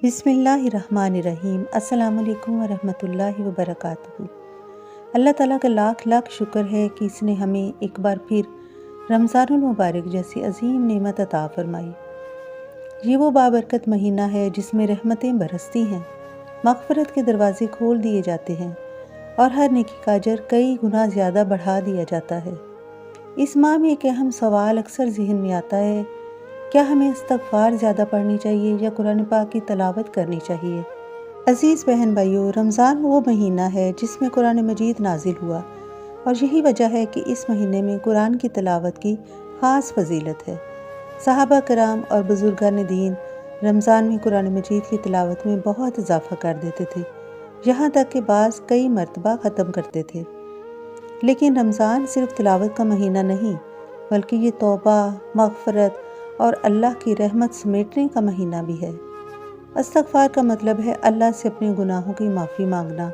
بسم اللہ الرحمن الرحیم۔ السلام علیکم ورحمۃ اللہ وبرکاتہ۔ اللہ تعالیٰ کا لاکھ لاکھ شکر ہے کہ اس نے ہمیں ایک بار پھر رمضان المبارک جیسی عظیم نعمت عطا فرمائی۔ یہ وہ بابرکت مہینہ ہے جس میں رحمتیں برستی ہیں، مغفرت کے دروازے کھول دیے جاتے ہیں اور ہر نیکی کا اجر کئی گنا زیادہ بڑھا دیا جاتا ہے۔ اس ماہ میں ایک اہم سوال اکثر ذہن میں آتا ہے، کیا ہمیں استغفار زیادہ پڑھنی چاہیے یا قرآن پاک کی تلاوت کرنی چاہیے؟ عزیز بہن بھائیو، رمضان وہ مہینہ ہے جس میں قرآن مجید نازل ہوا، اور یہی وجہ ہے کہ اس مہینے میں قرآن کی تلاوت کی خاص فضیلت ہے۔ صحابہ کرام اور بزرگان دین رمضان میں قرآن مجید کی تلاوت میں بہت اضافہ کر دیتے تھے، یہاں تک کہ بعض کئی مرتبہ ختم کرتے تھے۔ لیکن رمضان صرف تلاوت کا مہینہ نہیں، بلکہ یہ توبہ، مغفرت اور اللہ کی رحمت سمیٹنے کا مہینہ بھی ہے۔ استغفار کا مطلب ہے اللہ سے اپنے گناہوں کی معافی مانگنا،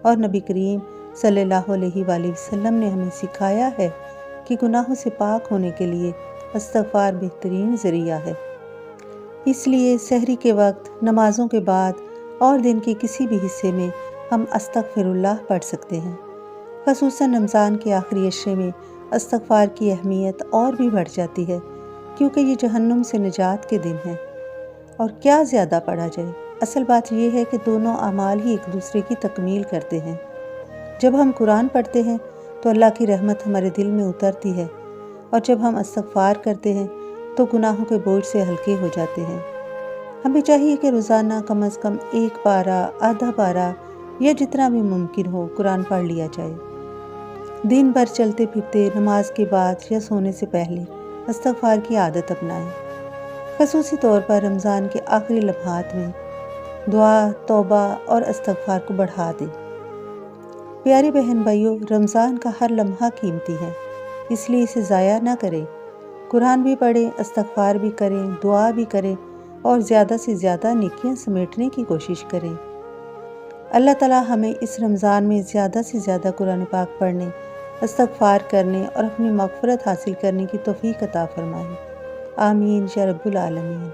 اور نبی کریم صلی اللہ علیہ وآلہ وسلم نے ہمیں سکھایا ہے کہ گناہوں سے پاک ہونے کے لیے استغفار بہترین ذریعہ ہے۔ اس لیے سحری کے وقت، نمازوں کے بعد اور دن کے کسی بھی حصے میں ہم استغفر اللہ پڑھ سکتے ہیں۔ خصوصاً رمضان کے آخری عشرے میں استغفار کی اہمیت اور بھی بڑھ جاتی ہے، کیونکہ یہ جہنم سے نجات کے دن ہیں۔ اور کیا زیادہ پڑھا جائے؟ اصل بات یہ ہے کہ دونوں اعمال ہی ایک دوسرے کی تکمیل کرتے ہیں۔ جب ہم قرآن پڑھتے ہیں تو اللہ کی رحمت ہمارے دل میں اترتی ہے، اور جب ہم استغفار کرتے ہیں تو گناہوں کے بوجھ سے ہلکے ہو جاتے ہیں۔ ہمیں چاہیے کہ روزانہ کم از کم ایک پارہ، آدھا پارہ یا جتنا بھی ممکن ہو قرآن پڑھ لیا جائے۔ دن بھر چلتے پھرتے، نماز کے بعد یا سونے سے پہلے استغفار کی عادت اپنائیں۔ خصوصی طور پر رمضان کے آخری لمحات میں دعا، توبہ اور استغفار کو بڑھا دیں۔ پیارے بہن بھائیو، رمضان کا ہر لمحہ قیمتی ہے، اس لیے اسے ضائع نہ کریں۔ قرآن بھی پڑھیں، استغفار بھی کریں، دعا بھی کریں اور زیادہ سے زیادہ نیکیاں سمیٹنے کی کوشش کریں۔ اللہ تعالیٰ ہمیں اس رمضان میں زیادہ سے زیادہ قرآن پاک پڑھنے، استغفار کرنے اور اپنی مغفرت حاصل کرنے کی توفیق عطا فرمائے۔ آمین یا رب العالمین۔